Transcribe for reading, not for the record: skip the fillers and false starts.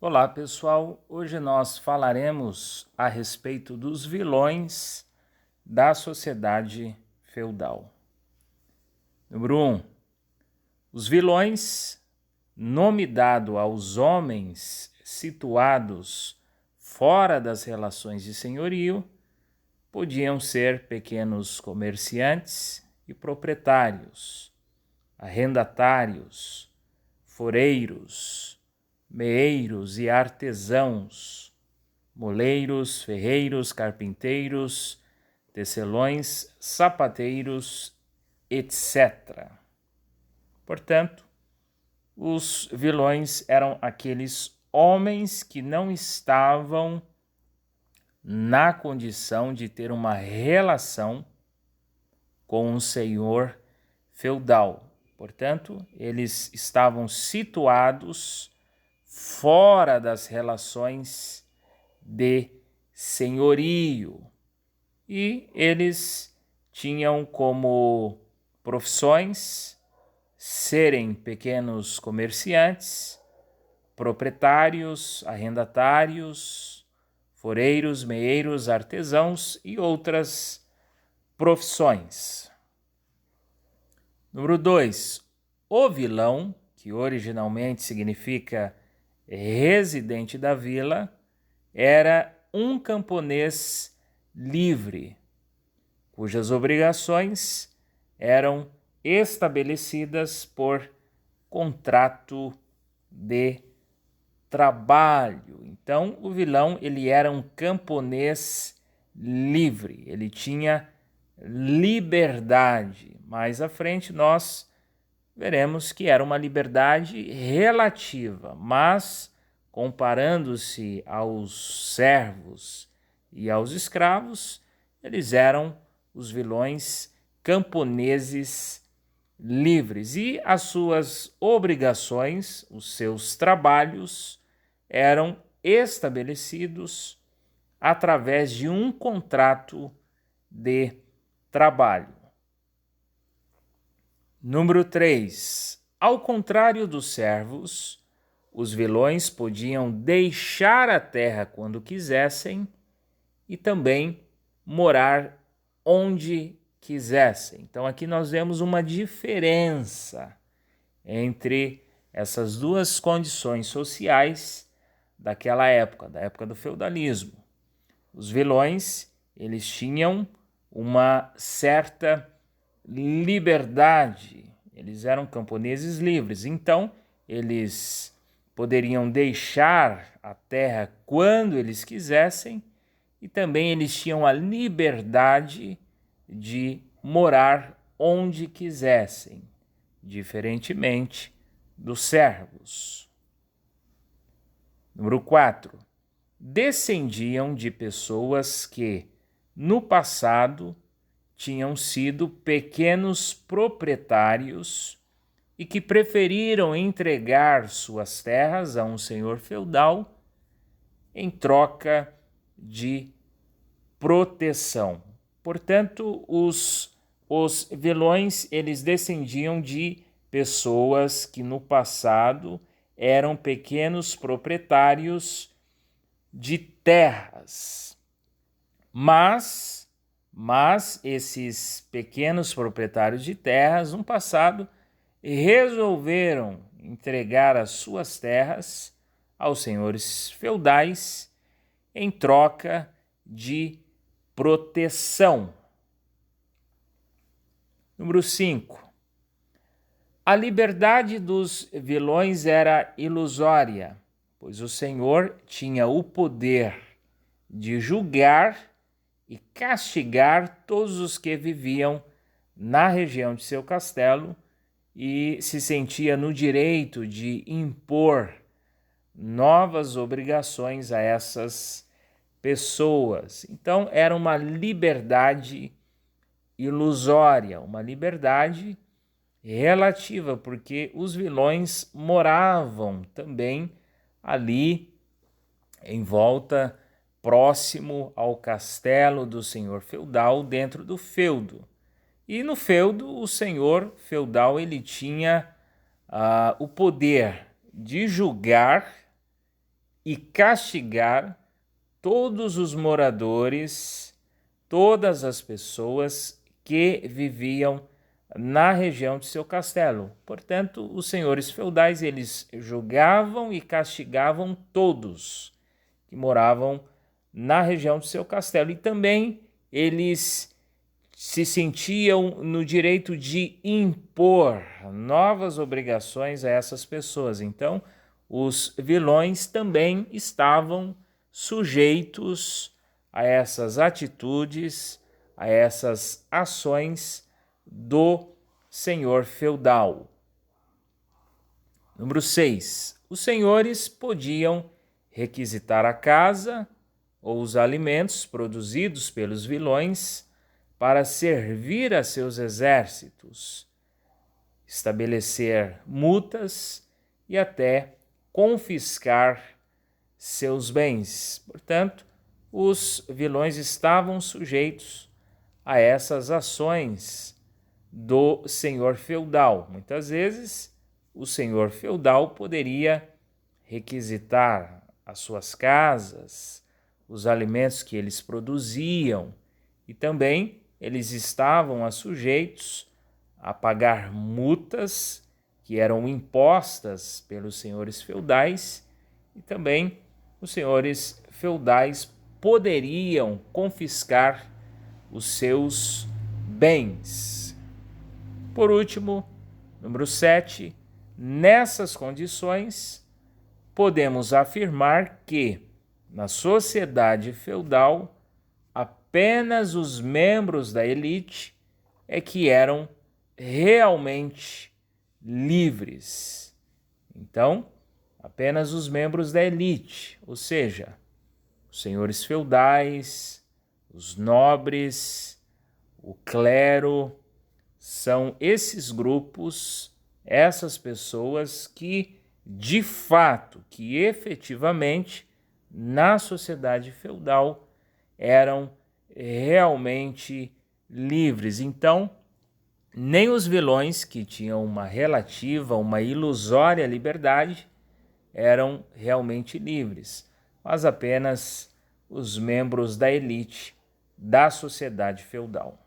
Olá pessoal, hoje nós falaremos a respeito dos vilões da sociedade feudal. Número 1. Os vilões, nome dado aos homens situados fora das relações de senhorio, podiam ser pequenos comerciantes e proprietários, arrendatários, foreiros, meeiros e artesãos, moleiros, ferreiros, carpinteiros, tecelões, sapateiros, etc. Portanto, os vilões eram aqueles homens que não estavam na condição de ter uma relação com um senhor feudal. Portanto, eles estavam situados fora das relações de senhorio e eles tinham como profissões serem pequenos comerciantes, proprietários, arrendatários, foreiros, meeiros, artesãos e outras profissões. Número 2. O vilão, que originalmente significa residente da vila, era um camponês livre, cujas obrigações eram estabelecidas por contrato de trabalho. Então, o vilão ele era um camponês livre, ele tinha liberdade. Mais à frente nós veremos que era uma liberdade relativa, mas comparando-se aos servos e aos escravos, eles eram os vilões camponeses livres e as suas obrigações, os seus trabalhos, eram estabelecidos através de um contrato de trabalho. Número 3. Ao contrário dos servos, os vilões podiam deixar a terra quando quisessem e também morar onde quisessem. Então aqui nós vemos uma diferença entre essas duas condições sociais daquela época, da época do feudalismo. Os vilões, eles tinham uma certa liberdade, eles eram camponeses livres, então eles poderiam deixar a terra quando eles quisessem e também eles tinham a liberdade de morar onde quisessem, diferentemente dos servos. Número 4. Descendiam de pessoas que, no passado, tinham sido pequenos proprietários e que preferiram entregar suas terras a um senhor feudal em troca de proteção. Portanto, os vilões eles descendiam de pessoas que no passado eram pequenos proprietários de terras, mas esses pequenos proprietários de terras, no passado, resolveram entregar as suas terras aos senhores feudais em troca de proteção. Número 5. A liberdade dos vilões era ilusória, pois o senhor tinha o poder de julgar e castigar todos os que viviam na região de seu castelo e se sentia no direito de impor novas obrigações a essas pessoas. Então, era uma liberdade ilusória, uma liberdade relativa, porque os vilões moravam também ali em volta, próximo ao castelo do senhor feudal, dentro do feudo. E no feudo, o senhor feudal ele tinha o poder de julgar e castigar todos os moradores, todas as pessoas que viviam na região de seu castelo. Portanto, os senhores feudais, eles julgavam e castigavam todos que moravam na região de seu castelo. E também eles se sentiam no direito de impor novas obrigações a essas pessoas. Então, os vilões também estavam sujeitos a essas atitudes, a essas ações do senhor feudal. Número 6. Os senhores podiam requisitar a casa ou os alimentos produzidos pelos vilões para servir a seus exércitos, estabelecer multas e até confiscar seus bens. Portanto, os vilões estavam sujeitos a essas ações do senhor feudal. Muitas vezes, o senhor feudal poderia requisitar as suas casas, os alimentos que eles produziam, e também eles estavam sujeitos a pagar multas que eram impostas pelos senhores feudais, e também os senhores feudais poderiam confiscar os seus bens. Por último, número 7, nessas condições, podemos afirmar que, na sociedade feudal, apenas os membros da elite é que eram realmente livres. Então, apenas os membros da elite, ou seja, os senhores feudais, os nobres, o clero, são esses grupos, essas pessoas que, de fato, que efetivamente, na sociedade feudal, eram realmente livres. Então, nem os vilões, que tinham uma relativa, uma ilusória liberdade, eram realmente livres, mas apenas os membros da elite da sociedade feudal.